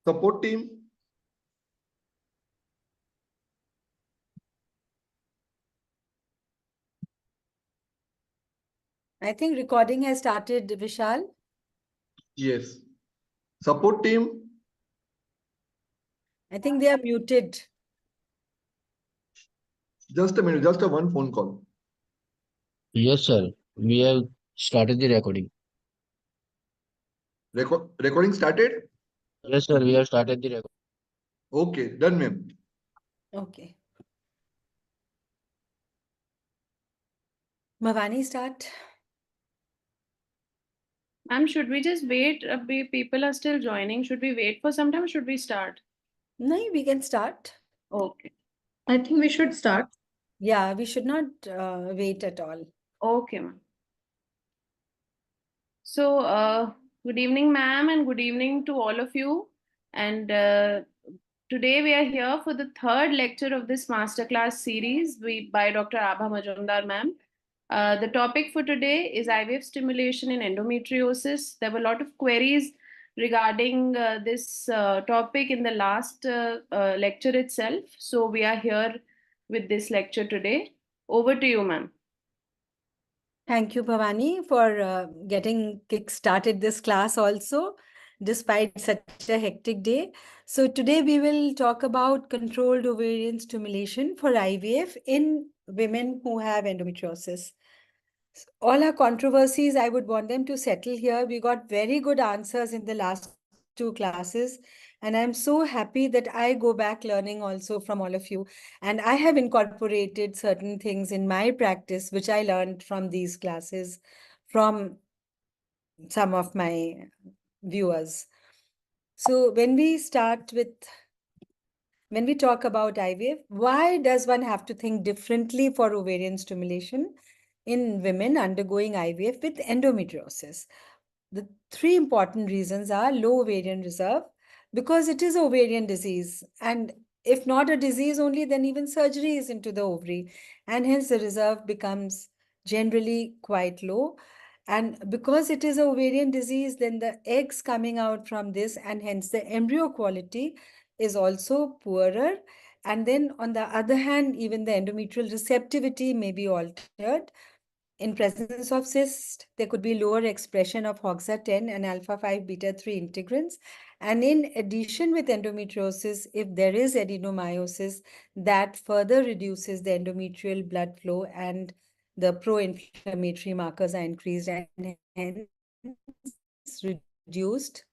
Support team. I think recording has started, Vishal. Yes. Support team. I think they are muted. Just a minute, just a one phone call. Yes, sir. We have started the recording. Recording started? Yes, sir. We have started the recording. Okay, done, ma'am. Okay. Mavani, start. Ma'am, should we just wait? People are still joining. Should we wait for some time or should we start? No, we can start. Okay. I think we should start. Yeah, we should not wait at all. Okay, ma'am. So, good evening, ma'am, and good evening to all of you. And today we are here for the third lecture of this masterclass series by Dr. Abha Majumdar, ma'am. The topic for today is IVF stimulation in endometriosis. There were a lot of queries regarding this topic in the last lecture itself. So we are here with this lecture today. Over to you, ma'am. Thank you, Bhavani, for getting kick-started this class also, despite such a hectic day. So today we will talk about controlled ovarian stimulation for IVF in women who have endometriosis. All our controversies, I would want them to settle here. We got very good answers in the last two classes, and I'm so happy that I go back learning also from all of you. And I have incorporated certain things in my practice, which I learned from these classes from some of my viewers. So when we talk about IVF, why does one have to think differently for ovarian stimulation in women undergoing IVF with endometriosis? The three important reasons are low ovarian reserve, because it is ovarian disease. And if not a disease only, then even surgery is into the ovary. And hence the reserve becomes generally quite low. And because it is a ovarian disease, then the eggs coming out from this and hence the embryo quality is also poorer. And then on the other hand, even the endometrial receptivity may be altered. In presence of cyst, there could be lower expression of HOXA10 and alpha-5 beta-3 integrins. And in addition with endometriosis, if there is adenomyosis, that further reduces the endometrial blood flow and the pro-inflammatory markers are increased and hence reduced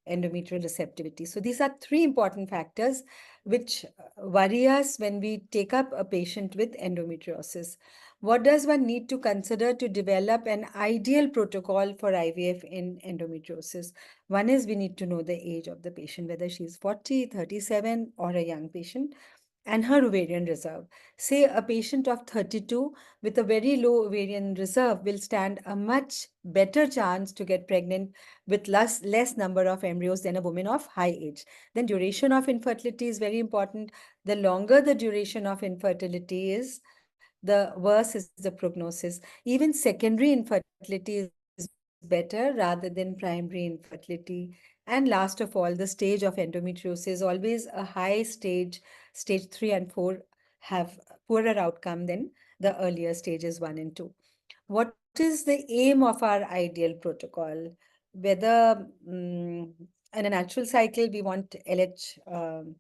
endometrial receptivity. So these are three important factors which worry us when we take up a patient with endometriosis. What does one need to consider to develop an ideal protocol for IVF in endometriosis? One is we need to know the age of the patient, whether she's 40, 37, or a young patient, and her ovarian reserve. Say a patient of 32 with a very low ovarian reserve will stand a much better chance to get pregnant with less number of embryos than a woman of high age. Then duration of infertility is very important. The longer the duration of infertility is, the worse is the prognosis. Even secondary infertility is better rather than primary infertility. And last of all, the stage of endometriosis, always a high stage, stage 3 and 4 have poorer outcome than the earlier stages 1 and 2. What is the aim of our ideal protocol? Whether in a natural cycle, we want LH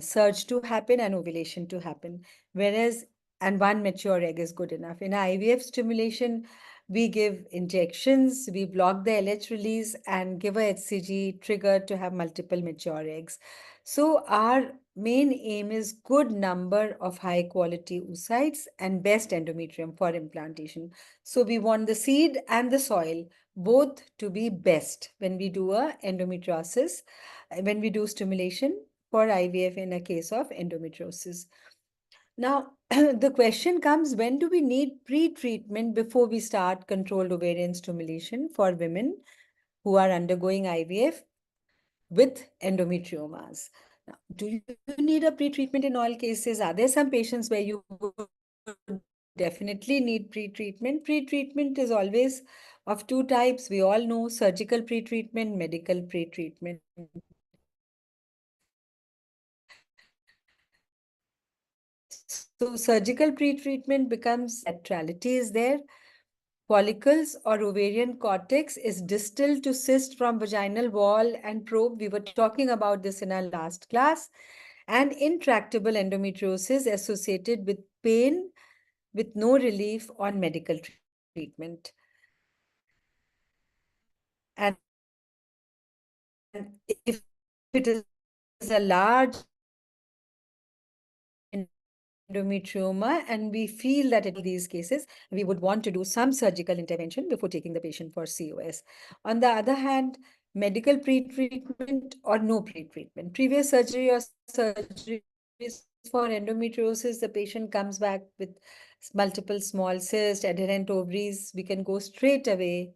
surge to happen and ovulation to happen, whereas and one mature egg is good enough. In IVF stimulation, we give injections, we block the LH release and give a HCG trigger to have multiple mature eggs. So our main aim is good number of high quality oocytes and best endometrium for implantation. So we want the seed and the soil both to be best when we do a endometriosis, when we do stimulation for IVF in a case of endometriosis. Now, the question comes, when do we need pre-treatment before we start controlled ovarian stimulation for women who are undergoing IVF with endometriomas? Now, do you need a pre-treatment in all cases? Are there some patients where you would definitely need pre-treatment? Pre-treatment is always of two types. We all know surgical pre-treatment, medical pre-treatment. So surgical pre-treatment becomes laterality is there. Follicles or ovarian cortex is distal to cyst from vaginal wall and probe. We were talking about this in our last class. And intractable endometriosis associated with pain with no relief on medical treatment. And if it is a large endometrioma and we feel that in these cases, we would want to do some surgical intervention before taking the patient for COS. On the other hand, medical pre-treatment or no pre-treatment, previous surgery or surgeries for endometriosis, the patient comes back with multiple small cysts, adherent ovaries, we can go straight away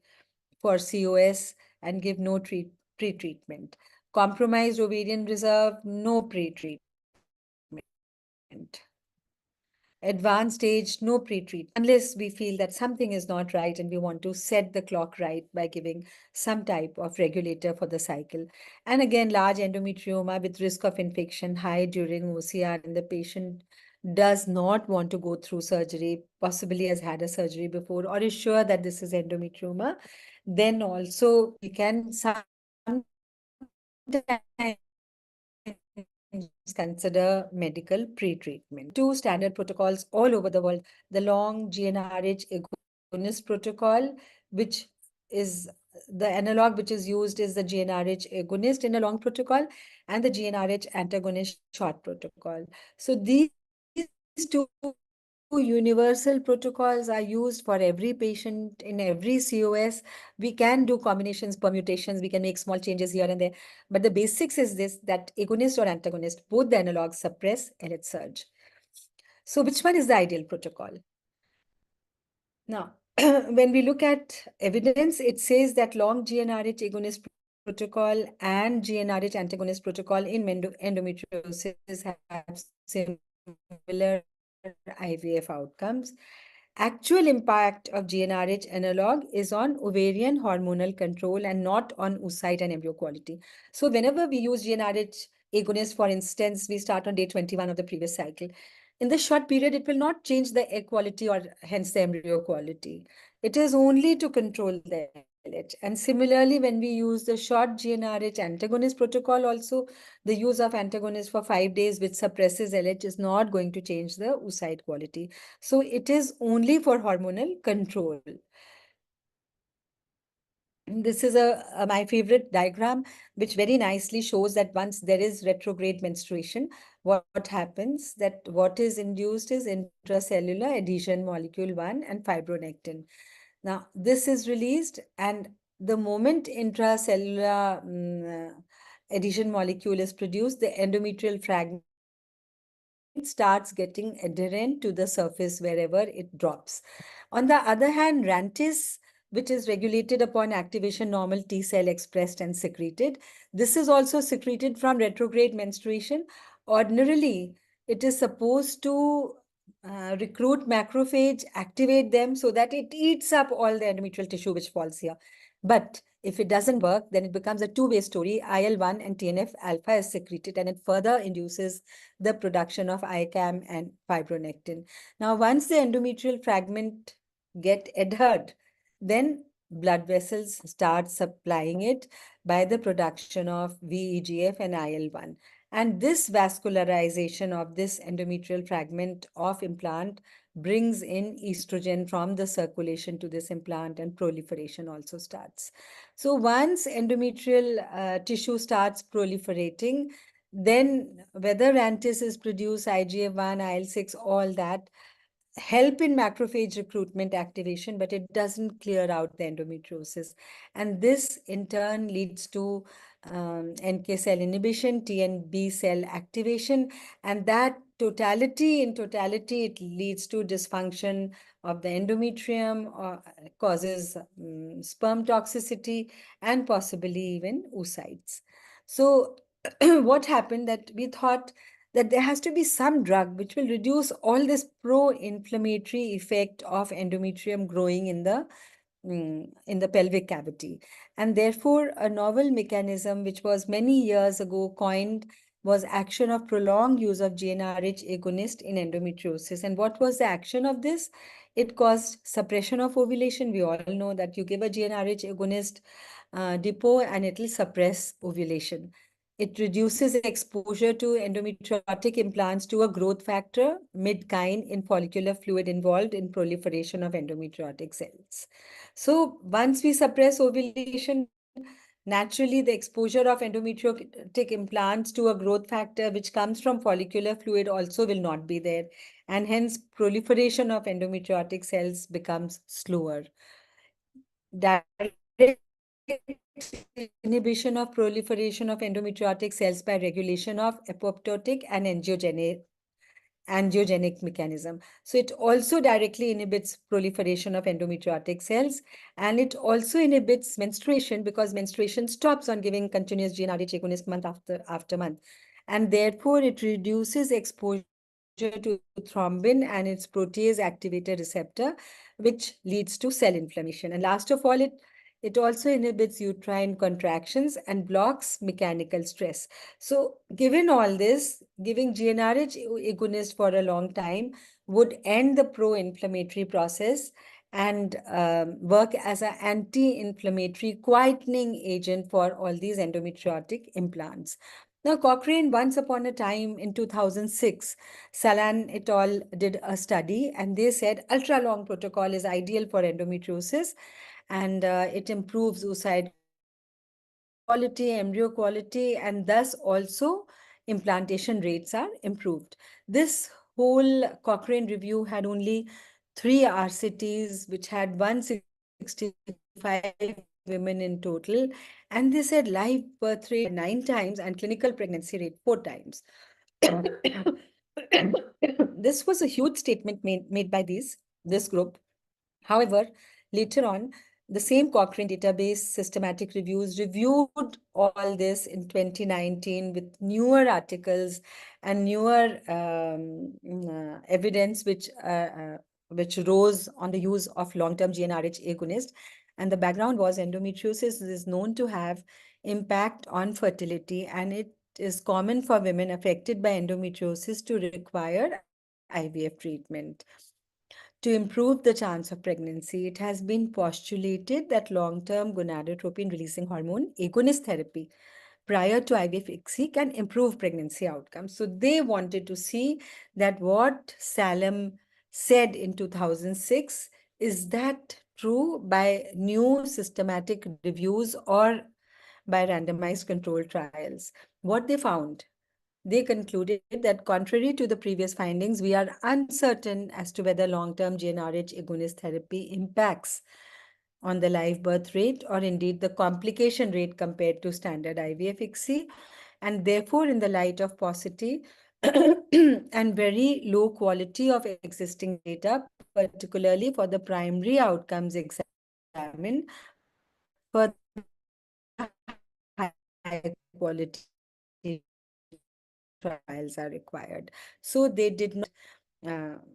for COS and give no pre-treatment. Compromised ovarian reserve, no pre-treatment. Advanced stage, no pre-treatment, unless we feel that something is not right and we want to set the clock right by giving some type of regulator for the cycle. And again, large endometrioma with risk of infection high during OCR, and the patient does not want to go through surgery, possibly has had a surgery before, or is sure that this is endometrioma, then also we can sometimes consider medical pre-treatment. Two standard protocols all over the world. The long GnRH agonist protocol, which is the analog which is used is the GnRH agonist in a long protocol and the GnRH antagonist short protocol. So these two universal protocols are used for every patient in every COS. We can do combinations, permutations, we can make small changes here and there. But the basics is this, that agonist or antagonist, both the analogs suppress LH surge. So which one is the ideal protocol? Now, when we look at evidence, it says that long GnRH agonist protocol and GnRH antagonist protocol in endometriosis have similar IVF outcomes. Actual impact of GnRH analog is on ovarian hormonal control and not on oocyte and embryo quality. So whenever we use GnRH agonist, for instance, we start on day 21 of the previous cycle. In the short period, it will not change the egg quality or hence the embryo quality. It is only to control the LH. And similarly, when we use the short GnRH antagonist protocol also, the use of antagonist for 5 days, which suppresses LH, is not going to change the oocyte quality. So it is only for hormonal control. This is my favorite diagram, which very nicely shows that once there is retrograde menstruation, what happens, that what is induced is intracellular adhesion molecule 1 and fibronectin. Now, this is released, and the moment intracellular adhesion molecule is produced, the endometrial fragment starts getting adherent to the surface wherever it drops. On the other hand, rantis, which is regulated upon activation normal T cell expressed and secreted, this is also secreted from retrograde menstruation. Ordinarily, it is supposed to recruit macrophage, activate them so that it eats up all the endometrial tissue which falls here. But if it doesn't work, then it becomes a two-way story. IL-1 and TNF alpha is secreted and it further induces the production of ICAM and fibronectin. Now, once the endometrial fragment get adhered, then blood vessels start supplying it by the production of VEGF and IL-1. And this vascularization of this endometrial fragment of implant brings in estrogen from the circulation to this implant, and proliferation also starts. So once endometrial tissue starts proliferating, then whether rantis is produced, IGF-1, IL-6, all that help in macrophage recruitment activation, but it doesn't clear out the endometriosis. And this in turn leads to NK cell inhibition, T and B cell activation, and that in totality, it leads to dysfunction of the endometrium, or causes sperm toxicity, and possibly even oocytes. So what happened, that we thought that there has to be some drug which will reduce all this pro-inflammatory effect of endometrium growing in the pelvic cavity. And therefore, a novel mechanism which was many years ago coined was action of prolonged use of GnRH agonist in endometriosis. And what was the action of this? It caused suppression of ovulation. We all know that you give a GnRH agonist depot and it will suppress ovulation. It reduces exposure to endometriotic implants to a growth factor, midkine in follicular fluid involved in proliferation of endometriotic cells. So once we suppress ovulation, naturally the exposure of endometriotic implants to a growth factor which comes from follicular fluid also will not be there. And hence proliferation of endometriotic cells becomes slower. Direct inhibition of proliferation of endometriotic cells by regulation of apoptotic and angiogenic mechanism. So it also directly inhibits proliferation of endometriotic cells, and it also inhibits menstruation because menstruation stops on giving continuous GnRH agonist month after month. And therefore, it reduces exposure to thrombin and its protease activator receptor, which leads to cell inflammation. And last of all, it also inhibits uterine contractions and blocks mechanical stress. So given all this, giving GnRH agonist for a long time would end the pro-inflammatory process and work as an anti-inflammatory quietening agent for all these endometriotic implants. Now, Cochrane, once upon a time in 2006, Salan et al. Did a study and they said ultra-long protocol is ideal for endometriosis and it improves oocyte quality, embryo quality, and thus also implantation rates are improved. This whole Cochrane review had only 3 RCTs, which had 165 women in total, and they said live birth rate 9 times and clinical pregnancy rate 4 times. This was a huge statement made by this group. However, later on, the same Cochrane database systematic reviews reviewed all this in 2019 with newer articles and newer evidence which rose on the use of long-term GnRH agonist. And the background was endometriosis is known to have impact on fertility, and it is common for women affected by endometriosis to require IVF treatment. To improve the chance of pregnancy, it has been postulated that long-term gonadotropin-releasing hormone agonist therapy prior to IVF ICSI can improve pregnancy outcomes. So they wanted to see that what Salem said in 2006, is that true by new systematic reviews or by randomized controlled trials? What they found, they concluded that contrary to the previous findings, we are uncertain as to whether long-term GnRH agonist therapy impacts on the live birth rate or indeed the complication rate compared to standard IVF ICSI. And therefore, in the light of paucity and very low quality of existing data, particularly for the primary outcomes examined, further high quality trials are required. So they did not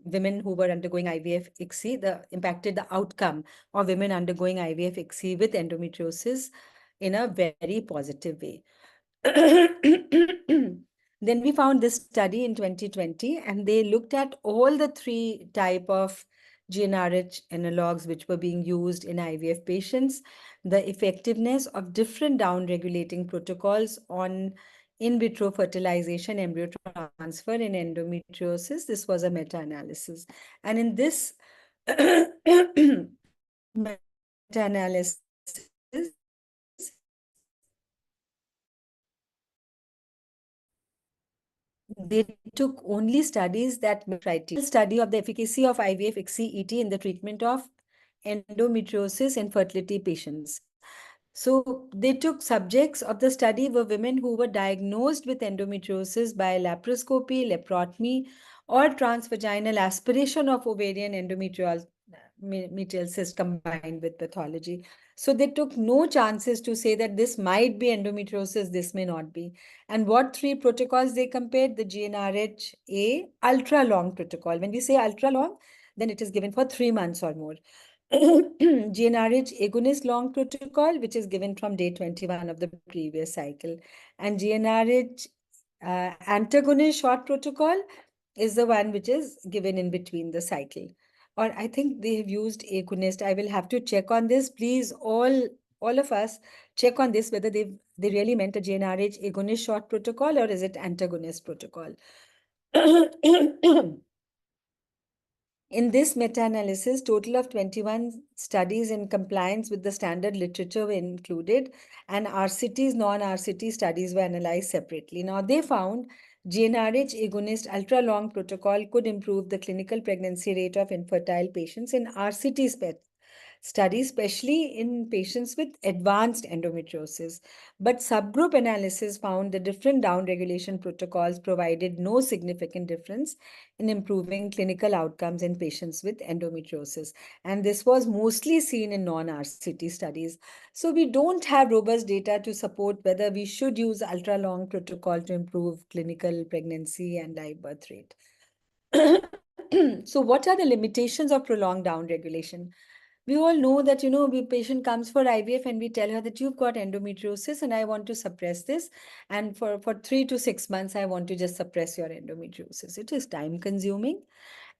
women who were undergoing IVF ICSI, impacted the outcome of women undergoing IVF ICSI with endometriosis in a very positive way. Then we found this study in 2020, and they looked at all the 3 type of GnRH analogs which were being used in IVF patients, the effectiveness of different down-regulating protocols on in vitro fertilization, embryo transfer in endometriosis. This was a meta-analysis. And in this meta-analysis, they took only studies that criteria. Study of the efficacy of IVF ICSI-ET in the treatment of endometriosis in fertility patients. So they took subjects of the study were women who were diagnosed with endometriosis by laparoscopy, laparotomy, or transvaginal aspiration of ovarian endometrial cyst combined with pathology. So they took no chances to say that this might be endometriosis, this may not be. And what 3 protocols they compared? The GnRH-A ultra-long protocol. When we say ultra-long, then it is given for 3 months or more. GnRH agonist long protocol, which is given from day 21 of the previous cycle, and GnRH Antagonist short protocol is the one which is given in between the cycle. Or I think they have used agonist. I will have to check on this. Please, all of us, check on this whether they really meant a GnRH agonist short protocol or is it antagonist protocol. In this meta-analysis, total of 21 studies in compliance with the standard literature were included, and RCTs, non-RCT studies were analyzed separately. Now, they found GnRH agonist ultra-long protocol could improve the clinical pregnancy rate of infertile patients in RCT studies, especially in patients with advanced endometriosis. But subgroup analysis found the different downregulation protocols provided no significant difference in improving clinical outcomes in patients with endometriosis. And this was mostly seen in non-RCT studies. So we don't have robust data to support whether we should use ultra-long protocol to improve clinical pregnancy and live birth rate. So what are the limitations of prolonged downregulation? We all know that, the patient comes for IVF and we tell her that you've got endometriosis and I want to suppress this. And for 3 to 6 months, I want to just suppress your endometriosis. It is time consuming.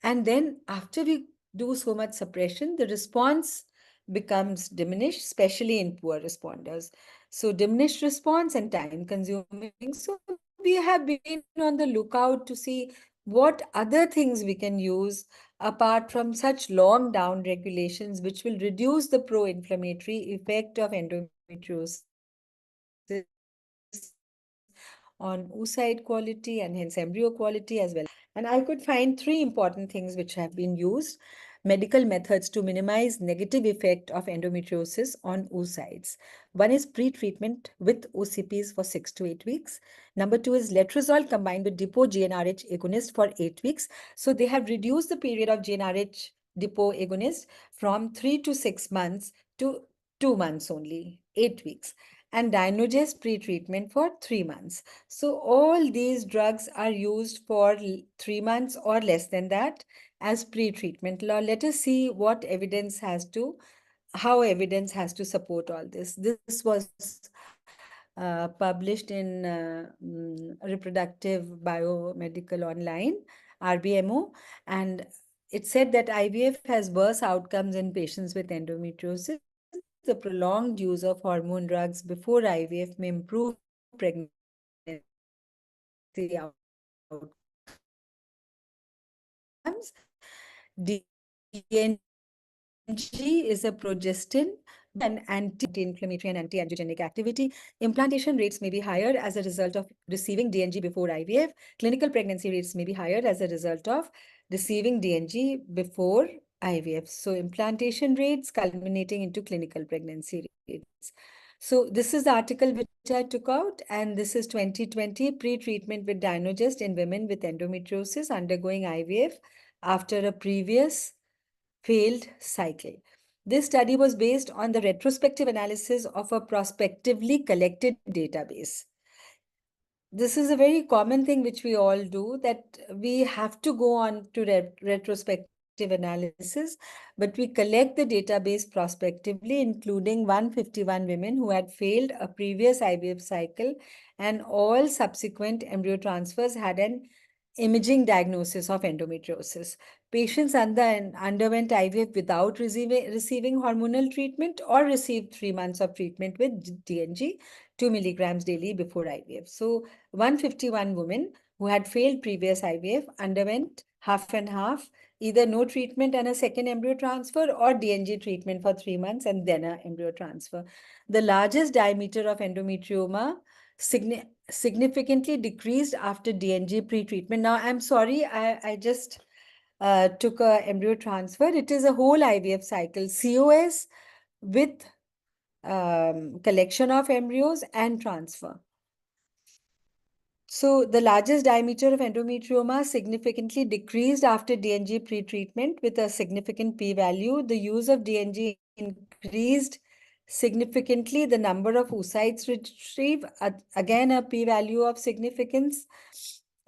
And then after we do so much suppression, the response becomes diminished, especially in poor responders. So diminished response and time consuming. So we have been on the lookout to see what other things we can use apart from such long down regulations, which will reduce the pro-inflammatory effect of endometriosis on oocyte quality and hence embryo quality as well. And I could find 3 important things which have been used, medical methods to minimize negative effect of endometriosis on oocytes. One is pre-treatment with OCPs for 6 to 8 weeks. Number 2 is letrozole combined with depot GnRH agonist for 8 weeks. So they have reduced the period of GnRH depot agonist from 3 to 6 months to 2 months only, 8 weeks. And Dynogest pre-treatment for 3 months. So all these drugs are used for 3 months or less than that as pre-treatment. Now let us see how evidence has to support all this. This was published in Reproductive Biomedical Online, RBMO, and it said that IVF has worse outcomes in patients with endometriosis. The prolonged use of hormone drugs before IVF may improve pregnancy outcomes. DNG is a progestin, an anti-inflammatory and anti-angiogenic activity. Implantation rates may be higher as a result of receiving DNG before IVF. Clinical pregnancy rates may be higher as a result of receiving DNG before IVF. So implantation rates culminating into clinical pregnancy rates. So this is the article which I took out, and this is 2020 pre-treatment with Dynogest in women with endometriosis undergoing IVF after a previous failed cycle. This study was based on the retrospective analysis of a prospectively collected database. This is a very common thing which we all do, that we have to go on to retrospective analysis, but we collect the database prospectively, including 151 women who had failed a previous IVF cycle, and all subsequent embryo transfers had an imaging diagnosis of endometriosis. Patients underwent IVF without receiving hormonal treatment or received 3 months of treatment with DNG, 2 milligrams daily before IVF. So 151 women who had failed previous IVF underwent half and half, either no treatment and a second embryo transfer, or DNG treatment for 3 months and then an embryo transfer. The largest diameter of endometrioma significantly decreased after DNG pre-treatment. Now, I'm sorry, I just took a embryo transfer. It is a whole IVF cycle, COS with collection of embryos and transfer. So the largest diameter of endometrioma significantly decreased after DNG pre-treatment with a significant p-value. The use of DNG increased significantly the number of oocytes retrieved, again a p-value of significance.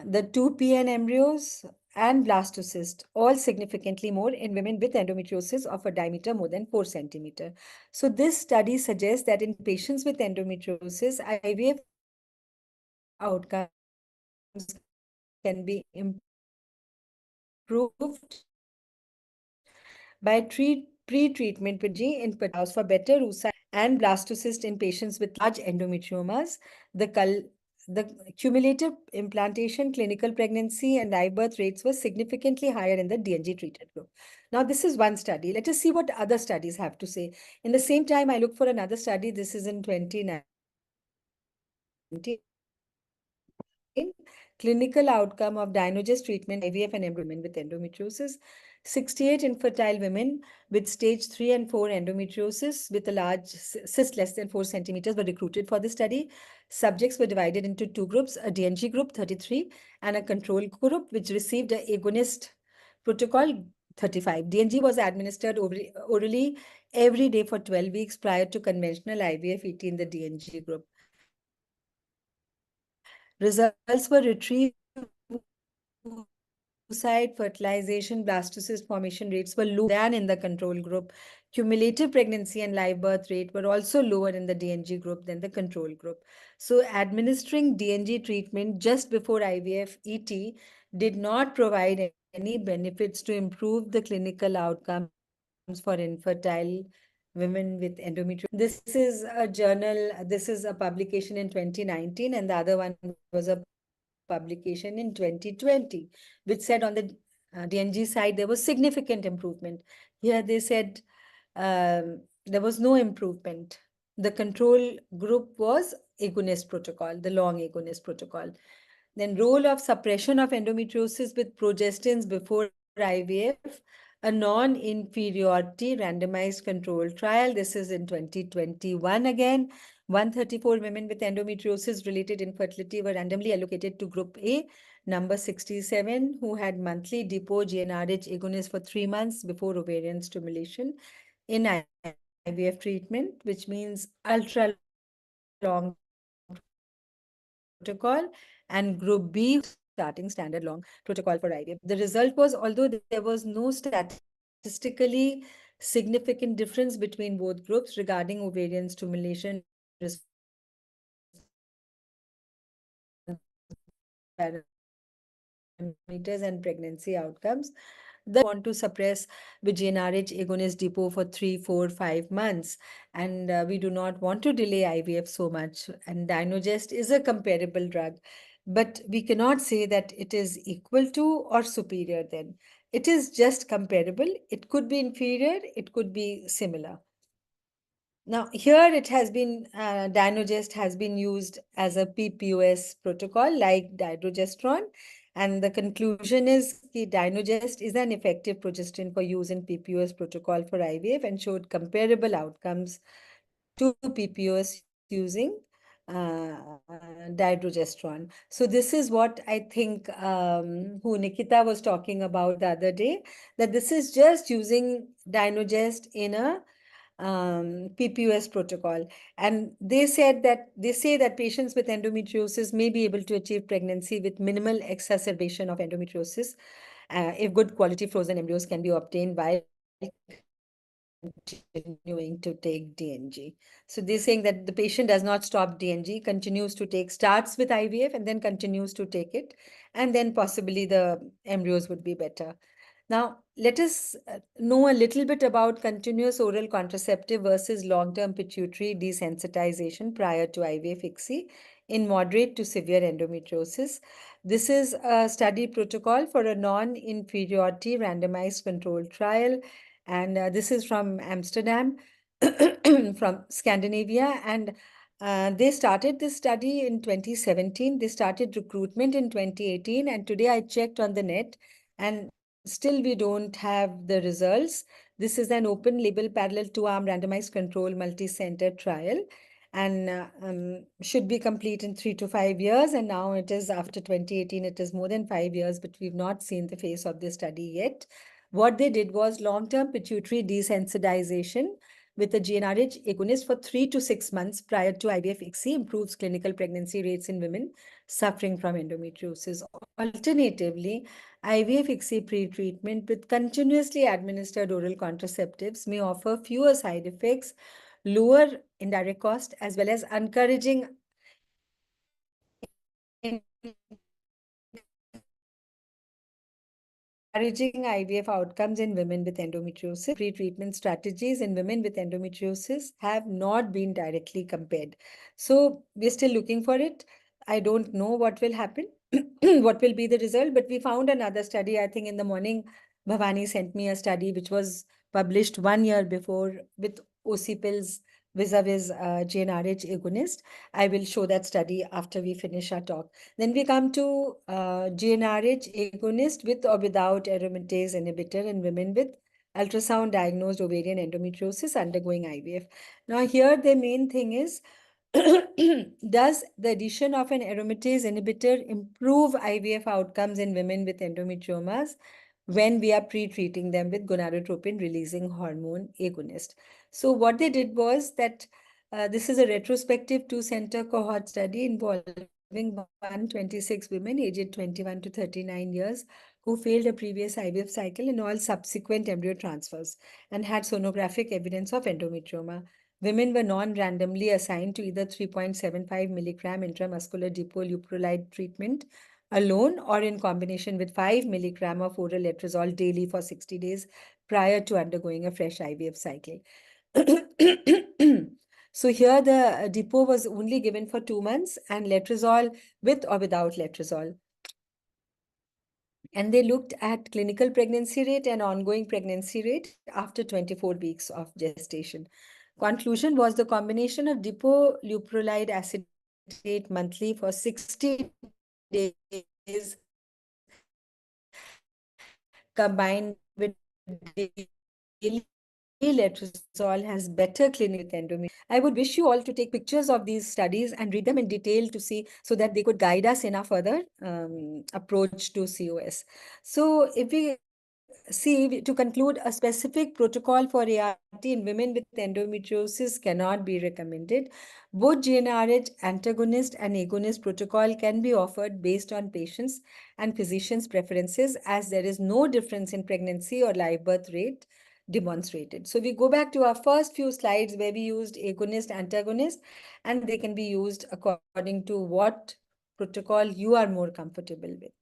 The 2PN embryos and blastocyst, all significantly more in women with endometriosis of a diameter more than 4 centimeter. So this study suggests that in patients with endometriosis, IVF outcomes can be improved by pre-treatment with G in allows for better oocyte and blastocyst in patients with large endometriomas. The cumulative implantation, clinical pregnancy, and live birth rates were significantly higher in the DNG treated group. Now, this is one study. Let us see what other studies have to say. In the same time, I look for another study. This is in 2019. Clinical outcome of Dynogest treatment, IVF and embryo women with endometriosis. 68 infertile women with stage 3 and 4 endometriosis with a large cyst less than 4 centimeters were recruited for the study. Subjects were divided into two groups, a DNG group 33 and a control group which received a agonist protocol 35. DNG was administered orally every day for 12 weeks prior to conventional IVF ET in the DNG group. Results were retrieved. Oocyte fertilization, blastocyst formation rates were lower than in the control group. Cumulative pregnancy and live birth rate were also lower in the DNG group than the control group. So administering DNG treatment just before IVF ET did not provide any benefits to improve the clinical outcomes for infertile women with endometriosis. This is a journal, this is a publication in 2019, and the other one was a publication in 2020, which said on the DNG side there was significant improvement. Here they said there was no improvement. The control group was agonist protocol, the long agonist protocol. Then role of suppression of endometriosis with progestins before IVF, a non-inferiority randomized control trial. This is in 2021 again. 134 women with endometriosis-related infertility were randomly allocated to Group A, number 67, who had monthly depot GnRH agonist for 3 months before ovarian stimulation in IVF treatment, which means ultra-long protocol, and Group B, starting standard long protocol for IVF. The result was, although there was no statistically significant difference between both groups regarding ovarian stimulation parameters and pregnancy outcomes, they want to suppress with GnRH agonist depot for 3, 4, 5 months. And we do not want to delay IVF so much. And Dynogest is a comparable drug, but we cannot say that it is equal to or superior then. It is just comparable. It could be inferior. It could be similar. Now, here it has been, Dynogest has been used as a PPOS protocol like dydrogesterone. And the conclusion is that Dynogest is an effective progestin for use in PPOS protocol for IVF and showed comparable outcomes to PPOS using dydrogesterone. So this is what I think who Nikita was talking about the other day, that this is just using Dynogest in a PPOS protocol. And they say that patients with endometriosis may be able to achieve pregnancy with minimal exacerbation of endometriosis if good quality frozen embryos can be obtained while continuing to take DNG. So they're saying that the patient does not stop DNG, continues to take, starts with IVF and then continues to take it, and then possibly the embryos would be better. Now, let us know a little bit about continuous oral contraceptive versus long-term pituitary desensitization prior to IVF ICSI in moderate to severe endometriosis. This is a study protocol for a non-inferiority randomized controlled trial, and this is from Amsterdam, from Scandinavia, and they started this study in 2017. They started recruitment in 2018, and today I checked on the net, and still we don't have the results. This is an open label parallel 2-arm randomized control multi-center trial, and should be complete in 3 to 5 years. And now it is after 2018, it is more than 5 years, but we've not seen the face of this study yet. What they did was long-term pituitary desensitization with a GnRH agonist for 3 to 6 months prior to IVF ICSI improves clinical pregnancy rates in women suffering from endometriosis. Alternatively, IVF ICSI pre-treatment with continuously administered oral contraceptives may offer fewer side effects, lower indirect cost, as well as encouraging encouraging IVF outcomes in women with endometriosis. Pre-treatment strategies in women with endometriosis have not been directly compared. So we're still looking for it. I don't know what will happen, what will be the result, but we found another study. I think in the morning, Bhavani sent me a study which was published 1 year before with OC pills vis-a-vis GnRH agonist. I will show that study after we finish our talk. Then we come to GnRH agonist with or without aromatase inhibitor in women with ultrasound diagnosed ovarian endometriosis undergoing IVF. Now here the main thing is, does the addition of an aromatase inhibitor improve IVF outcomes in women with endometriomas when we are pre-treating them with gonadotropin releasing hormone agonist? So what they did was that this is a retrospective two-center cohort study involving 126 women aged 21 to 39 years who failed a previous IVF cycle and all subsequent embryo transfers and had sonographic evidence of endometrioma. Women were non-randomly assigned to either 3.75 milligram intramuscular depot leuprolide treatment alone or in combination with 5 milligram of oral letrozole daily for 60 days prior to undergoing a fresh IVF cycle. So here the depot was only given for 2 months and letrozole with or without letrozole. And they looked at clinical pregnancy rate and ongoing pregnancy rate after 24 weeks of gestation. Conclusion was the combination of depot leuprolide acetate monthly for 60 days combined with daily letrozole has better clinical endometriosis. I would wish you all to take pictures of these studies and read them in detail to see so that they could guide us in our further approach to COS. So if we see, to conclude, a specific protocol for ART in women with endometriosis cannot be recommended. Both GnRH antagonist and agonist protocol can be offered based on patients' and physicians' preferences, as there is no difference in pregnancy or live birth rate demonstrated. So we go back to our first few slides where we used agonist, antagonist, and they can be used according to what protocol you are more comfortable with.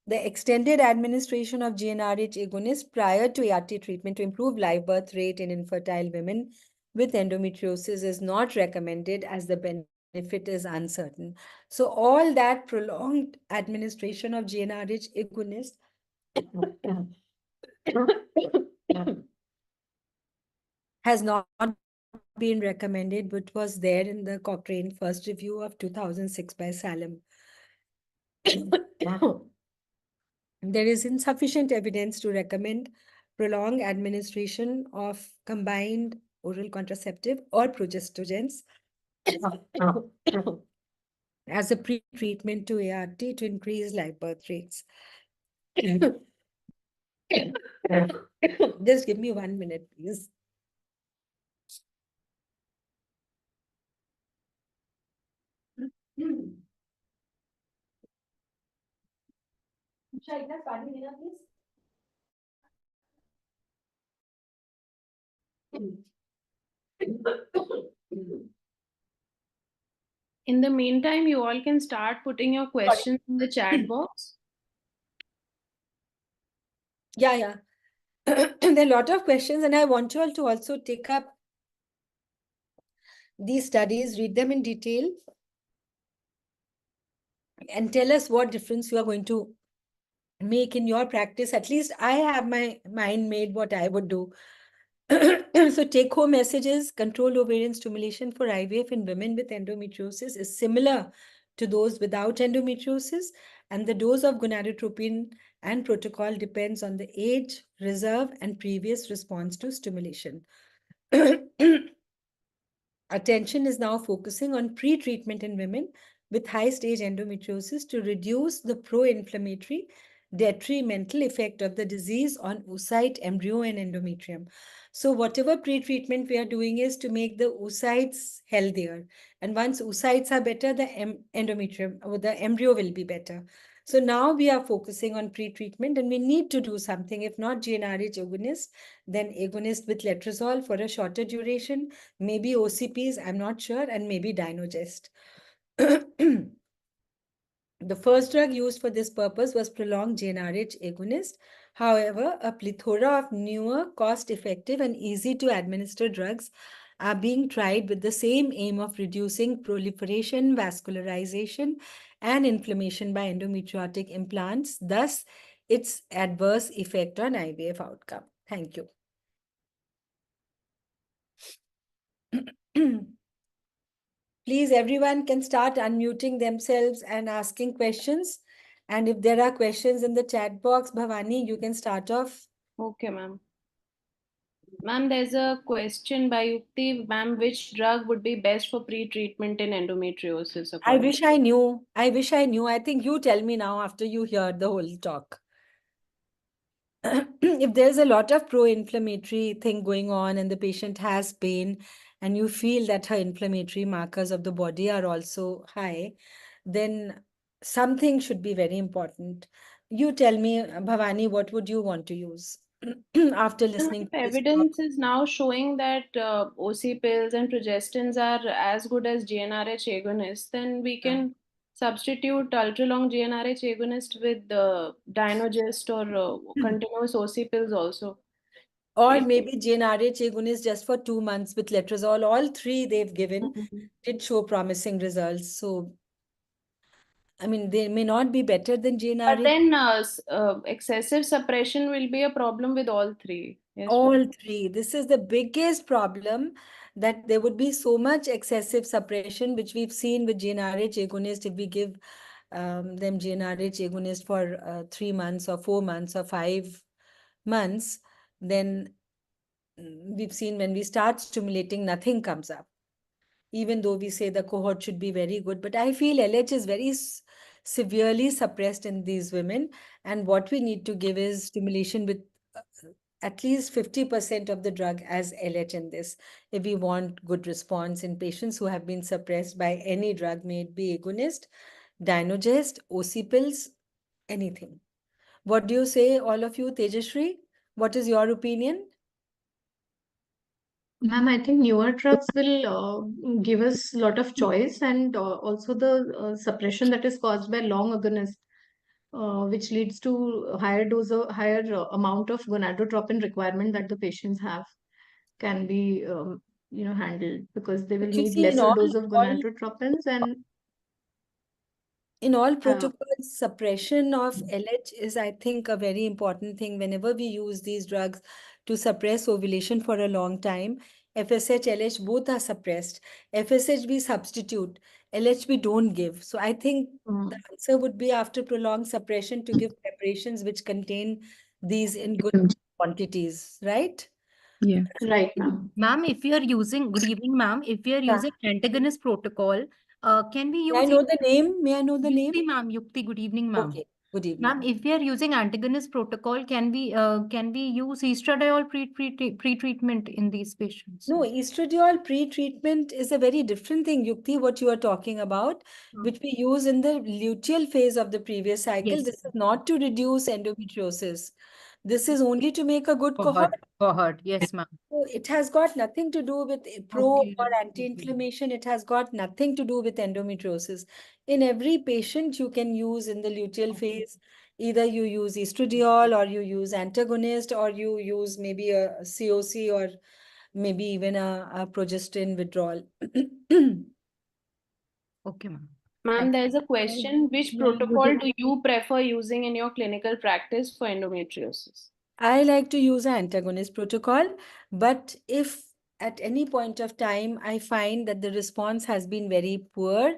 The extended administration of GnRH agonist prior to ART treatment to improve live birth rate in infertile women with endometriosis is not recommended as the benefit is uncertain. So all that prolonged administration of GnRH agonist has not been recommended, but was there in the Cochrane first review of 2006 by Salem. There is insufficient evidence to recommend prolonged administration of combined oral contraceptive or progestogens as a pre-treatment to ART to increase live birth rates. Just give me 1 minute, please. In the meantime, you all can start putting your questions in the chat box. Yeah. There are a lot of questions, and I want you all to also take up these studies, read them in detail, and tell us what difference you are going to make in your practice. At least I have my mind made what I would do. So take home messages: controlled ovarian stimulation for IVF in women with endometriosis is similar to those without endometriosis, and the dose of gonadotropin and protocol depends on the age, reserve, and previous response to stimulation. Attention is now focusing on pre-treatment in women with high-stage endometriosis to reduce the pro-inflammatory detrimental effect of the disease on oocyte, embryo, and endometrium. So whatever pre-treatment we are doing is to make the oocytes healthier. And once oocytes are better, the endometrium or the embryo will be better. So now we are focusing on pre-treatment, and we need to do something. If not GnRH agonist, then agonist with letrozole for a shorter duration, maybe OCPs, I'm not sure, and maybe Dynogest. The first drug used for this purpose was prolonged GnRH agonist. However, a plethora of newer, cost-effective, and easy-to-administer drugs are being tried with the same aim of reducing proliferation, vascularization, and inflammation by endometriotic implants, thus its adverse effect on IVF outcome. Thank you. Please, everyone can start unmuting themselves and asking questions. And if there are questions in the chat box, Bhavani, you can start off. Okay, ma'am. Ma'am, there's a question by Yukti. Ma'am, which drug would be best for pre-treatment in endometriosis I according wish I knew. I wish I knew. I think you tell me now after you hear the whole talk. If there's a lot of pro-inflammatory thing going on and the patient has pain and you feel that her inflammatory markers of the body are also high, then something should be very important. You tell me, Bhavani, what would you want to use after Well, listening if to this talk? evidence is now showing that OC pills and progestins are as good as GnRH agonists, then we Yeah. can substitute ultra-long GnRH agonist with Dynogest or continuous OC pills also. Or If maybe GnRH agonist just for 2 months with letrozole. All three they've given did show promising results. So, I mean, they may not be better than But GnRH. then excessive suppression will be a problem with all three. Yes, ma'am. All three. This is the biggest problem, that there would be so much excessive suppression, which we've seen with GnRH agonist. If we give them GnRH agonist for 3 months or 4 months or 5 months, then we've seen when we start stimulating, nothing comes up. Even though we say the cohort should be very good. But I feel LH is very severely suppressed in these women. And what we need to give is stimulation with uh, at least 50% of the drug as LH in this, if we want good response in patients who have been suppressed by any drug, may it be agonist, Dynogest, OC pills, anything. What do you say, all of you, Tejashri? What is your opinion? Ma'am, I think newer drugs will give us a lot of choice, and also the suppression that is caused by long agonists, which leads to higher amount of gonadotropin requirement that the patients have, can be handled, because they will But you need see, lesser dose of gonadotropins, and in all uh, protocols, suppression of LH is, I think, a very important thing. Whenever we use these drugs to suppress ovulation for a long time, FSH, LH, both are suppressed. FSH we substitute, LH we don't give. So I think the answer would be, after prolonged suppression, to give preparations which contain these in good quantities, right? Yeah. right, ma'am. Ma'am, if you are using, good evening, ma'am, if you are Yeah. using antagonist protocol, can we May I use know the name? May I know the name? Yukti, ma'am? Yukti, good evening, ma'am. Okay, good Ma'am, evening. if we are using antagonist protocol, can we use estradiol pre-treatment in these patients? No, estradiol pre-treatment is a very different thing, Yukti, what you are talking about, which we use in the luteal phase of the previous cycle. Yes, This is not to reduce endometriosis. This is only to make a good cohort. cohort. Yes, ma'am. So it has got nothing to do with pro Okay. or anti-inflammation. It has got nothing to do with endometriosis. In every patient, you can use in the luteal phase, either you use estradiol or you use antagonist, or you use maybe a COC, or maybe even a progesterone withdrawal. Okay, ma'am. Ma'am, there's a question. Which protocol Would do you prefer using in your clinical practice for endometriosis? I like to use an antagonist protocol, but if at any point of time I find that the response has been very poor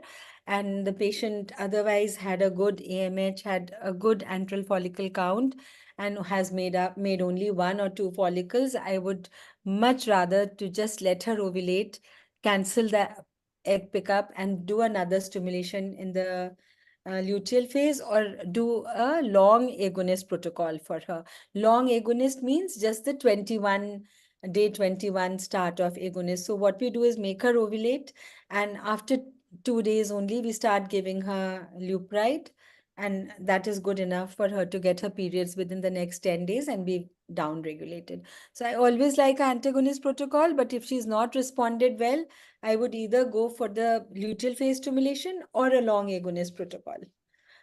and the patient otherwise had a good AMH, had a good antral follicle count, and has made only 1 or 2 follicles, I would much rather to just let her ovulate, cancel the egg pickup, and do another stimulation in the luteal phase, or do a long agonist protocol for her. Long agonist means just the day 21 start of agonist. So what we do is make her ovulate, and after 2 days only we start giving her Lupride, and that is good enough for her to get her periods within the next 10 days and be down regulated. So I always like antagonist protocol, but if she's not responded well, I would either go for the luteal phase stimulation or a long agonist protocol.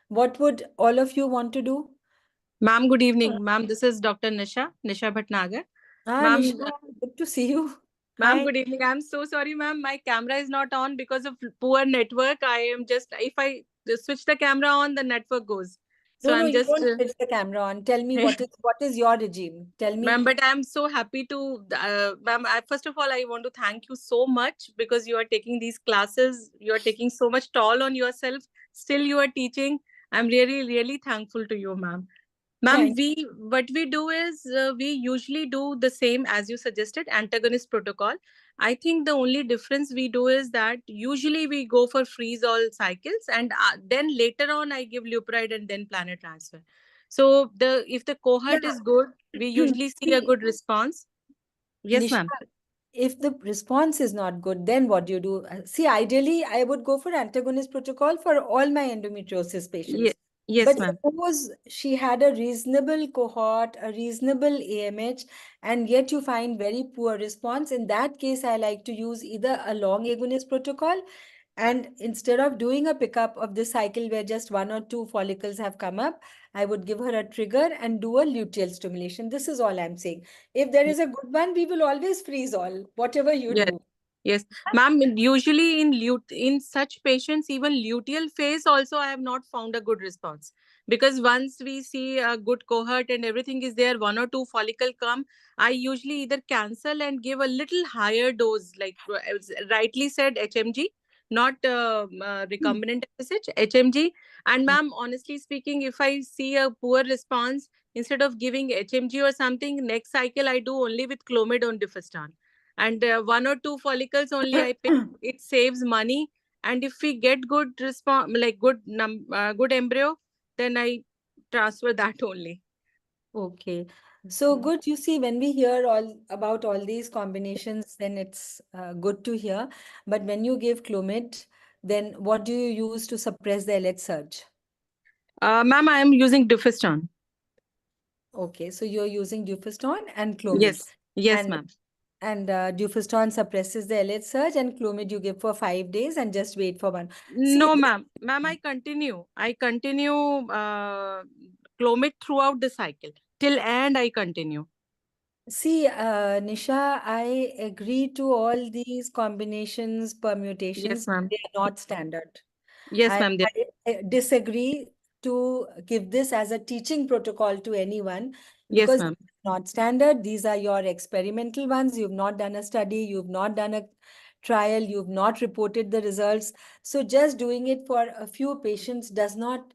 What would all of you want to do? Ma'am, good evening. Ma'am, this is Dr. Nisha Bhatnagar. Ma'am, Nisha, good to see you. ma'am, Hi. good evening. I'm so sorry, ma'am. My camera is not on because of poor network. I am just, if I switch the camera on, the network goes. So No, I'm you just, don't switch the camera on. Tell me what is your regime? Tell me. ma'am, but I'm so happy to, ma'am, first of all, I want to thank you so much because you are taking these classes. You are taking so much toll on yourself. Still, you are teaching. I'm really, really thankful to you, ma'am. Ma'am, Thank what we do is we usually do the same as you suggested, antagonist protocol. I think the only difference we do is that usually we go for freeze all cycles, and then later on I give leupride and then planet transfer. So the if the cohort Yeah. is good, we usually see a See, good response. Yes, Nisha, ma'am. if the response is not good, then what do you do? See, ideally, I would go for antagonist protocol for all my endometriosis Ye- patients. yes, But ma'am. suppose she had a reasonable cohort, a reasonable AMH, and yet you find very poor response. In that case, I like to use either a long agonist protocol, and instead of doing a pickup of this cycle where just 1 or 2 follicles have come up, I would give her a trigger and do a luteal stimulation. This is all I'm saying. If there is a good one, we will always freeze all, whatever you Yes. do. Yes, ma'am. Usually in such patients, even luteal phase also, I have not found a good response because once we see a good cohort and everything is there, 1 or 2 follicle come, I usually either cancel and give a little higher dose, like as rightly said, HMG, not Hmm. recombinant FSH, HMG. And ma'am, honestly speaking, if I see a poor response, instead of giving HMG or something, next cycle I do only with Clomid on Difestan, and 1 or 2 follicles only I pick. It saves money, and if we get good response, like good embryo, then I transfer that only. Okay. So good. You see, when we hear all about all these combinations, then it's good to hear. But when you give Clomid, then what do you use to suppress the LH surge? Ma'am, I am using Dufestan. Okay, so you're using Dufeston and Clomid. Yes, And ma'am. Dufeston suppresses the LH surge, and Clomid you give for 5 days and just wait for one. See, No, ma'am, I continue Clomid throughout the cycle till end. I continue. see, Nisha, I agree to all these combinations, Yes, permutations, but ma'am. they are not standard. Yes, I, ma'am. I disagree to give this as a teaching protocol to anyone Yes, because ma'am. it's not standard. These are your experimental ones. You've not done a study, you've not done a trial, you've not reported the results. So just doing it for a few patients does not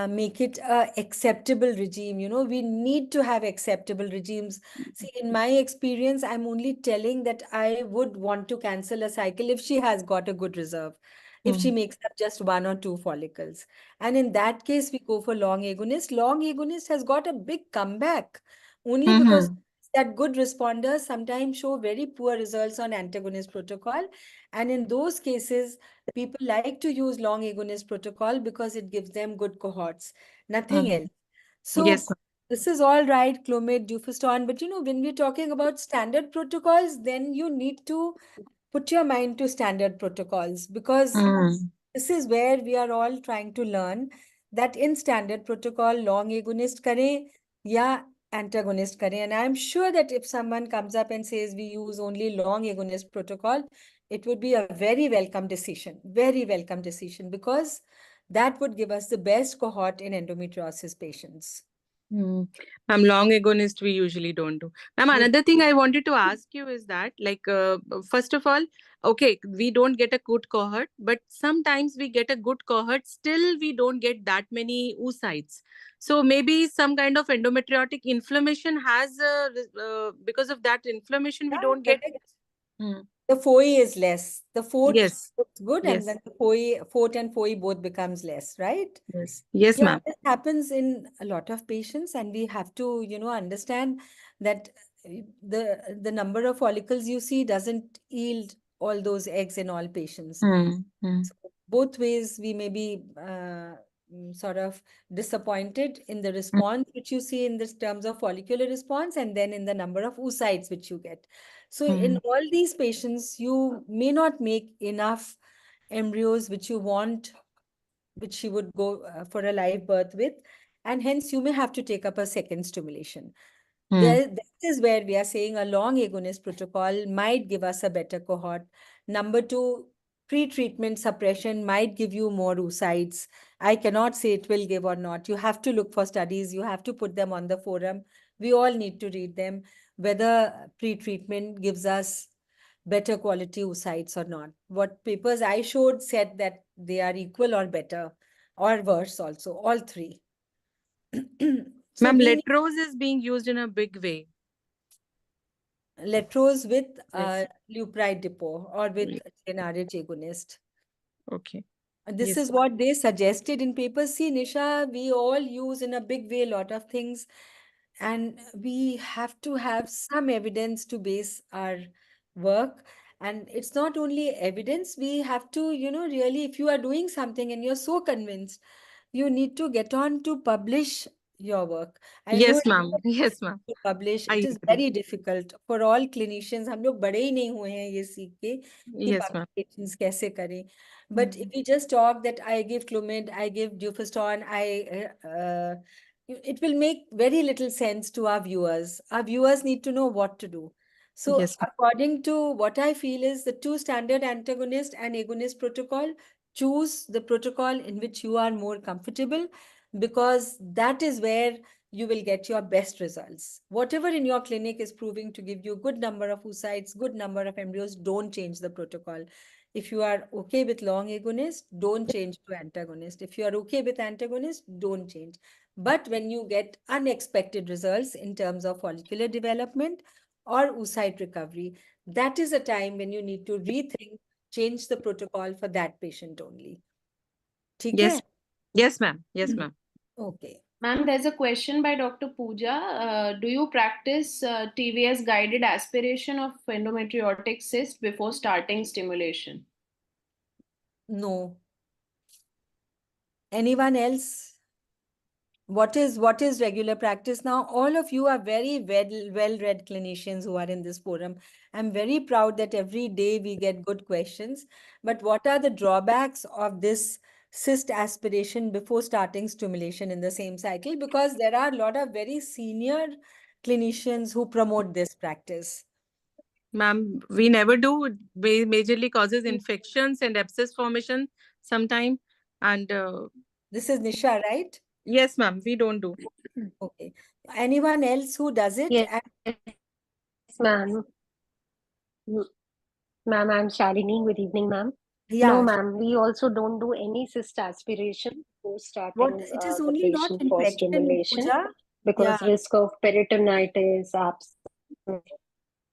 make it a acceptable regime. You know, we need to have acceptable regimes. See, in my experience, I'm only telling that I would want to cancel a cycle if she has got a good reserve, if she Mm. makes up just 1 or 2 follicles. And in that case, we go for long agonist. Long agonist has got a big comeback only because Mm-hmm. that good responders sometimes show very poor results on antagonist protocol. And in those cases, people like to use long agonist protocol because it gives them good cohorts, nothing Mm. else. Yes, So this is all right, Clomid, Dufeston, but you know, when we're talking about standard protocols, then you need to put your mind to standard protocols because ma'am. this is where we are all trying to learn that in standard protocol, long agonist kare ya antagonist kare. And I'm sure that if someone comes up and says we use only long agonist protocol, it would be a very welcome decision, because that would give us the best cohort in endometriosis patients. Hmm. Ma'am, long agonist we usually don't do. Ma'am, You another thing I wanted to ask you is that, like, first of all, okay, we don't get a good cohort, but sometimes we get a good cohort, still we don't get that many oocytes. So maybe some kind of endometriotic inflammation has, because of that inflammation, we yeah, don't get. correct. Hmm. The foe is less. The fort Yes, looks good, and yes, then the foe, fort and foe both becomes less, right? yes, yes, Yeah, ma'am. this happens in a lot of patients, and we have to, you know, understand that the number of follicles you see doesn't yield all those eggs in all patients. Hmm. Hmm. So both ways, we may be sort of disappointed in the response which you see in this terms of follicular response, and then in the number of oocytes which you get. So in Hmm. all these patients, you may not make enough embryos which you want which she would go for a live birth with, and hence you may have to take up a second stimulation. That is where we are saying a long agonist protocol might give us a better cohort. Number two, pre-treatment suppression might give you more oocytes. I cannot say it will give or not. You have to look for studies. You have to put them on the forum. We all need to read them, whether pre-treatment gives us better quality oocytes or not. What papers I showed said that they are equal or better or worse also, all three. So Ma'am, we Letrose is being used in a big way. Letrose with Yes. Lupride depot or with NRH agonist. Okay. This Yes. is what they suggested in papers. See, Nisha, we all use in a big way a lot of things, and we have to have some evidence to base our work. And it's not only evidence, we have to, really, if you are doing something and you're so convinced, you need to get on to publish your work. I know Yes, it's ma'am. not Yes, easy ma'am. to publish. I It is agree. very difficult for all clinicians. हम लोग बड़े ही नहीं हुए हैं ये सीख के कि Yes, ma'am. publications कैसे करें. But if we just talk that I give Clomid, I give Dufaston, it will make very little sense to our viewers. Our viewers need to know what to do. So Yes, ma'am. according to what I feel is the two standard antagonist and agonist protocol, choose the protocol in which you are more comfortable, because that is where you will get your best results. Whatever in your clinic is proving to give you a good number of oocytes, good number of embryos, don't change the protocol. If you are okay with long agonist, don't change to antagonist. If you are okay with antagonist, don't change. But when you get unexpected results in terms of follicular development or oocyte recovery, that is a time when you need to rethink, change the protocol for that patient only. ठीक Yes. है? Yes, ma'am. Yes, ma'am. Okay. Ma'am, there's a question by Dr. Pooja. Do you practice TVS guided aspiration of endometriotic cyst before starting stimulation? No. Anyone else? What is regular practice now? All of you are very well-read clinicians who are in this forum. I'm very proud that every day we get good questions. But what are the drawbacks of this cyst aspiration before starting stimulation in the same cycle? Because there are a lot of very senior clinicians who promote this practice. Ma'am, we never do. It majorly causes infections and abscess formation sometime. And This is Nisha, right? yes, ma'am, we don't do. Okay. Anyone else who does it? Yes, And ma'am. Mm, Ma'am, I'm Shalini. Good evening, ma'am. yeah, No, ma'am, we also don't do any cyst aspiration before what starting it is the only not patient for infection, stimulation Pooja. Yeah, because risk of peritonitis, abscess.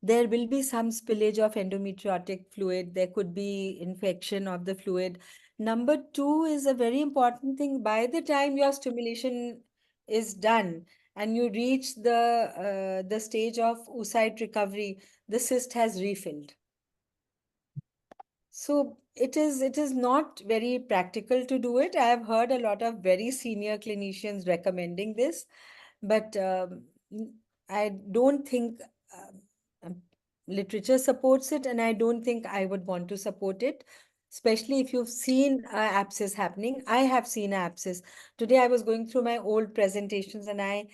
there will be some spillage of endometriotic fluid. There could be infection of the fluid. Number two is a very important thing. By the time your stimulation is done and you reach the stage of oocyte recovery, the cyst has refilled. So it is not very practical to do it. I have heard a lot of very senior clinicians recommending this, but I don't think um, literature supports it, and I don't think I would want to support it, especially if you've seen abscess happening. I have seen abscess. Today I was going through my old presentations and I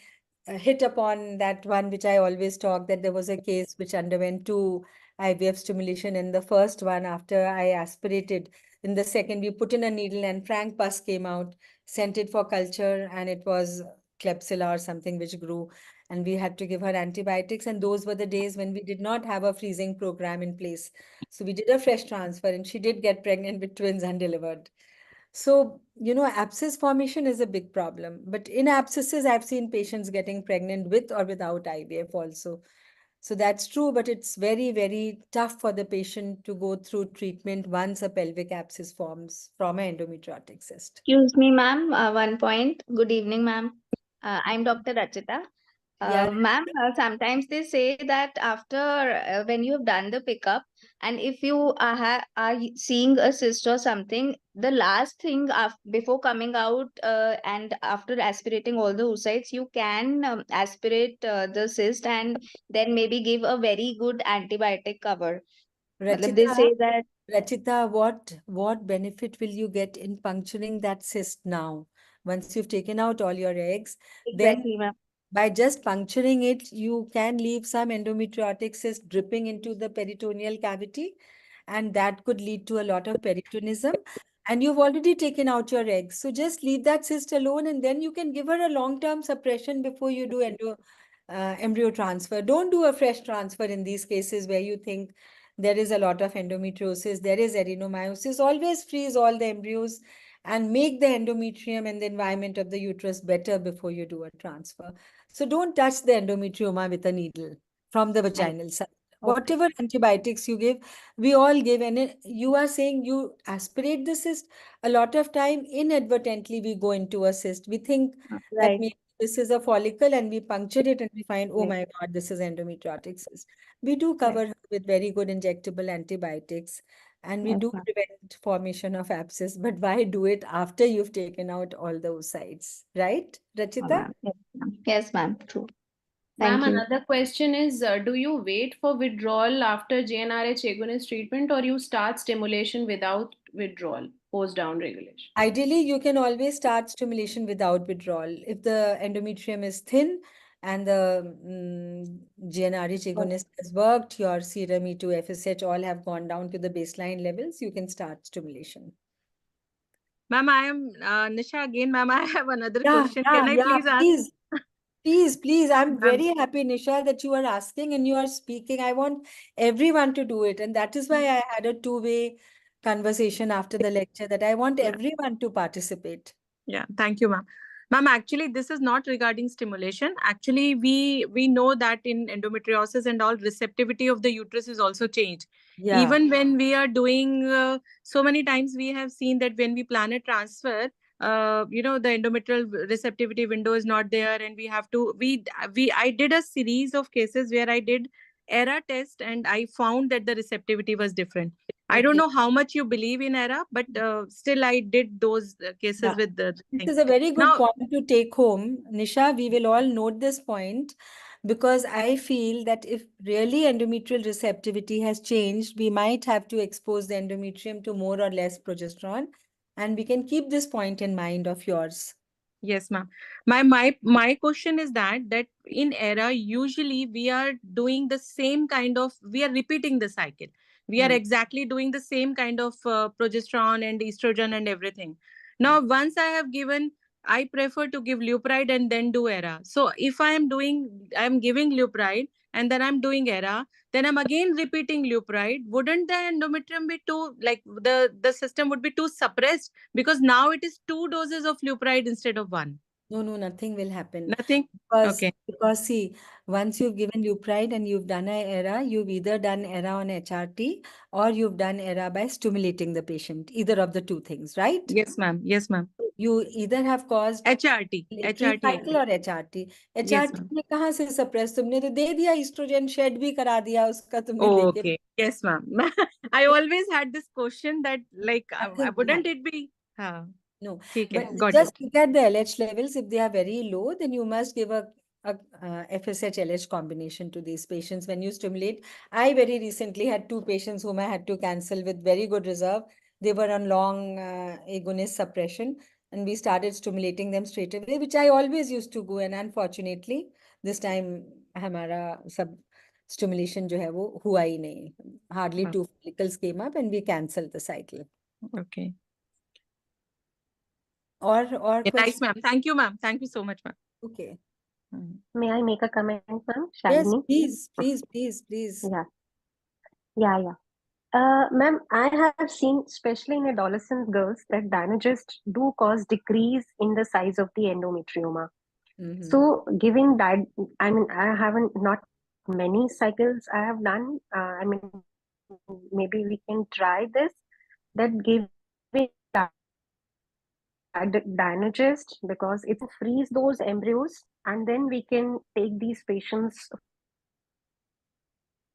hit upon that one which I always talk, that there was a case which underwent two IVF stimulation. In the first one, after I aspirated, in the second, we put in a needle and frank pus came out, sent it for culture, and it was Klebsiella or something which grew. And we had to give her antibiotics. And those were the days when we did not have a freezing program in place. So we did a fresh transfer, and she did get pregnant with twins and delivered. So, abscess formation is a big problem. But in abscesses, I've seen patients getting pregnant with or without IVF also. So that's true, but it's very, very tough for the patient to go through treatment once a pelvic abscess forms from an endometriotic cyst. Excuse me, ma'am. One point. Good evening, ma'am. I'm Dr. Rachita. Yeah. Ma'am, sometimes they say that after when you have done the pickup, and if you are seeing a cyst or something, the last thing before coming out and after aspirating all the oocytes, you can aspirate the cyst and then maybe give a very good antibiotic cover. Matlab they Rachita, say that. Rachita, what benefit will you get in puncturing that cyst now? Once you've taken out all your eggs, then Exactly, ma'am. by just puncturing it, you can leave some endometriotic cyst dripping into the peritoneal cavity, and that could lead to a lot of peritonism. And you've already taken out your eggs. So just leave that cyst alone, and then you can give her a long-term suppression before you do embryo transfer. Don't do a fresh transfer in these cases where you think there is a lot of endometriosis, there is adenomyosis. Always freeze all the embryos and make the endometrium and the environment of the uterus better before you do a transfer. So don't touch the endometrioma with a needle from the vaginal side. Okay. Whatever antibiotics you give, we all give, and you are saying you aspirate the cyst. A lot of time, inadvertently, we go into a cyst. We think that Right. maybe this is a follicle, and we puncture it, and we find, oh Right. my God, this is endometriotic cyst. We do cover her with very good injectable antibiotics, and we Yes, do ma'am. prevent formation of abscess. But why do it after you've taken out all those sites, right, Rachita? Ma'am. Yes, ma'am. Yes, ma'am. True. Ma'am, Thank you. another question is, do you wait for withdrawal after GnRH agonist treatment, or you start stimulation without withdrawal, post down regulation? Ideally, you can always start stimulation without withdrawal. If the endometrium is thin and the GnRH agonist has worked, your serum E2, FSH all have gone down to the baseline levels, you can start stimulation. Ma'am, I am Nisha again. Ma'am, I have another Yeah, question. Can I please ask? please. Please. I'm Ma'am. very happy, Nisha, that you are asking and you are speaking. I want everyone to do it. And that is why I had a two-way conversation after the lecture, that I want Yeah. everyone to participate. Yeah, thank you, ma'am. Ma'am, actually, this is not regarding stimulation. Actually, we know that in endometriosis and all, receptivity of the uterus is also changed. Yeah. Even when we are doing, so many times we have seen that when we plan a transfer, the endometrial receptivity window is not there, and we have to, I did a series of cases where I did ERA test, and I found that the receptivity was different. I don't Okay. know how much you believe in ERA, but still I did those cases Yeah. with the This thing. is a very good Now, point to take home. Nisha, we will all note this point because I feel that if really endometrial receptivity has changed, we might have to expose the endometrium to more or less progesterone. And we can keep this point in mind of yours. yes, ma'am. My question is that in ERA, usually we are doing the same kind of, we are repeating the cycle. We are exactly doing the same kind of progesterone and estrogen and everything. Now, once I have given, I prefer to give Leupride and then do ERA. So if I'm giving Leupride and then I'm doing ERA, then I'm again repeating Leupride. Wouldn't the endometrium be too, like the system would be too suppressed, because now it is 2 doses of Leupride instead of one? No, nothing will happen. Nothing? Okay. Because see, once you've given Leupride and you've done an ERA, you've either done ERA on HRT or you've done ERA by stimulating the patient, either of the two things, right? Yes, ma'am. Yes, ma'am. You either have caused HRT. Latrine cycle और HRT. HRT में कहाँ से suppress? तुमने तो दे दिया estrogen shed भी करा दिया उसका तुमने लेके. Okay. Yes, ma'am. I always had this question that, like, Nothing, wouldn't yeah. it be? No, ठीक है, but got just it. look at the LH levels. If they are very low, then you must give a FSH LH combination to these patients when you stimulate. I very recently had 2 patients whom I had to cancel with very good reserve. They were on long agonist suppression, and we started stimulating them straight away, which I always used to go. And unfortunately, this time हमारा सब stimulation जो है वो हुआ ही नहीं. Hardly 2 follicles came up, and we canceled the cycle. Okay. Or Yeah, question? nice, ma'am. Thank you, ma'am. Thank you so much, ma'am. Okay. May I make a comment, ma'am? Yes, Shalini? please. Yeah. Ma'am, I have seen, especially in adolescent girls, that gynecologist do cause decrease in the size of the endometrioma. So giving that, I mean, I haven't, not many cycles I have done. I mean, maybe we can try this, that giving gynecologist, because it frees those embryos, and then we can take these patients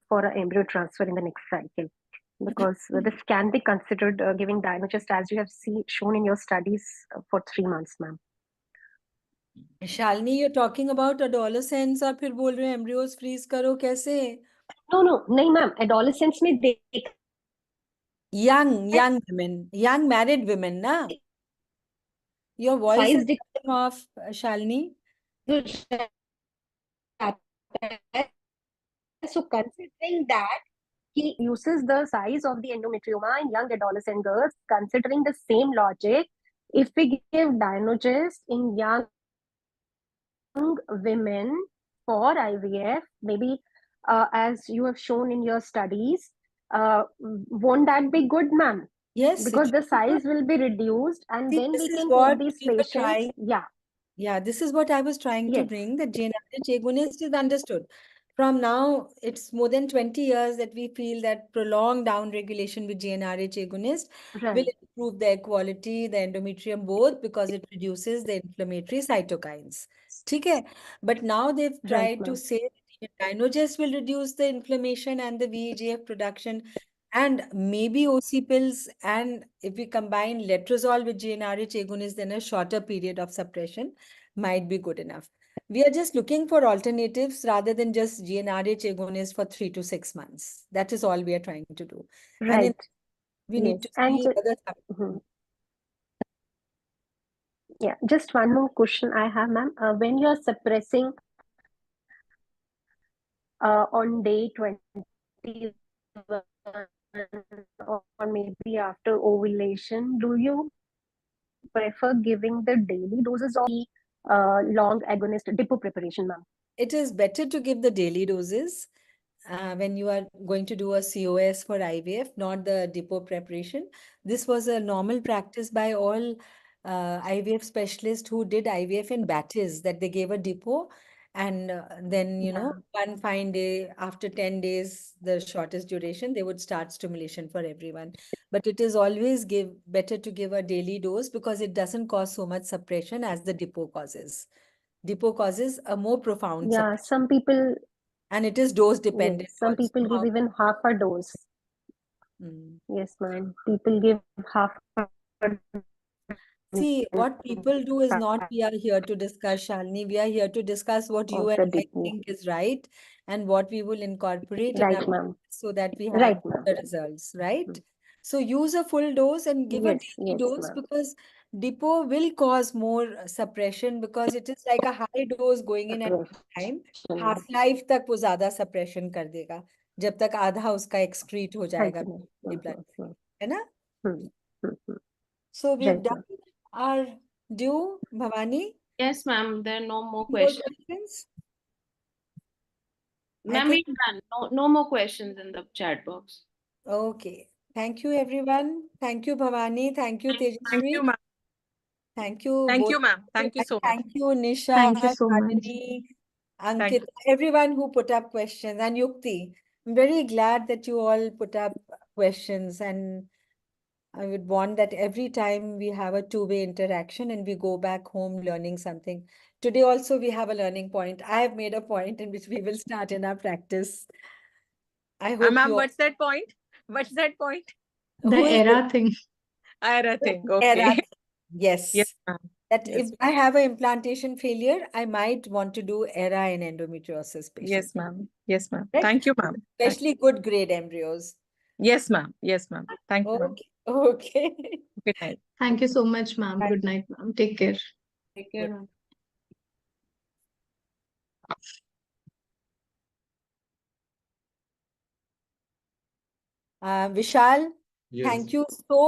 for an embryo transfer in the next cycle. Because this can be considered giving gynecologist, as you have shown in your studies, for 3 months, ma'am. Shalini, you're talking about adolescents और फिर बोल रहे हो embryos freeze करो कैसे? No, नहीं ma'am, adolescents में देखा Young women, young married women, na? Your voice Size is cutting off, Shalini. So considering that, he uses the size of the endometrioma in young adolescent girls, considering the same logic, if we give Dynogest in young women for IVF, maybe as you have shown in your studies, won't that be good, ma'am? Yes, Because it the should be good. size will be reduced, and See, then this we is can what take these we were patients. trying. Yeah, Yeah, this is what I was trying to yes, bring. The GnRH agonist is understood. From now, it's more than 20 years that we feel that prolonged downregulation with GnRH agonist will right, improve the air quality, the endometrium both, because it reduces the inflammatory cytokines. Okay? But now they've right, tried to ma'am. say that Dynogest will reduce the inflammation and the VEGF production, and maybe OC pills, and if we combine letrozole with GnRH agonist, then a shorter period of suppression might be good enough. We are just looking for alternatives rather than just GnRH agonist for 3 to 6 months. That is all we are trying to do. And Right, we need yes, to and see other. mhm. Yeah, just one more question I have, ma'am. When you're suppressing on day 21 or maybe after ovulation, do you prefer giving the daily doses of the long agonist depot preparation, ma'am? It is better to give the daily doses when you are going to do a COS for IVF, not the depot preparation. This was a normal practice by all IVF specialists who did IVF in batches, that they gave a depot, and then, Yeah, one fine day, after 10 days, the shortest duration, they would start stimulation for everyone. But it is always better to give a daily dose, because it doesn't cause so much suppression as the depot causes. Depot causes a more profound yeah. suppression, Some people, and it is dose dependent yes, some also. people give even half a dose. Mm. Yes, ma'am. People give half a See, dose what people do is not we are here to discuss, Shalini. We are here to discuss what you of and the I depot. think is right, and what we will incorporate in our Right, ma'am. so that we have Right, ma'am. the results, right? So use a full dose and give a Yes, daily yes, dose, ma'am. because depot will cause more suppression, because it is like a high dose going in at one time. Half life तक वो ज्यादा suppression कर देगा, जब तक आधा उसका excrete हो जाएगा blood में, है ना? So we've Right, done our due, Bhavani. Yes, ma'am. There are no more More questions. questions? Ma'am, think- we're done. No more questions in the chat box. Okay. Thank you, everyone. Thank you, Bhavani. Thank you, Thank Tejasvi. you, ma'am. Thank you, Thank both. you, ma'am. Thank you so much. Thank you, Nisha, Thank you so much. Shalini, Thank Ankit, everyone who put up questions, and Yukti. I'm very glad that you all put up questions, and I would want that every time we have a two-way interaction and we go back home learning something. Today also we have a learning point. I have made a point in which we will start in our practice. I hope ma'am, you all. what's that point? What's that point? The Who is era thing. Ira thing. Era? Okay. Yes. Yes, ma'am. That Yes, if I have an implantation failure, I might want to do ERA in endometriosis patients. yes, ma'am. Yes, ma'am. Right? Thank you, ma'am. Especially good grade embryos. Yes, ma'am. Yes, ma'am. Thank you, ma'am. Okay. Good night. Thank you so much, ma'am. Good night, ma'am. Take care. Take care, ma'am. Vishal, Yes. thank you so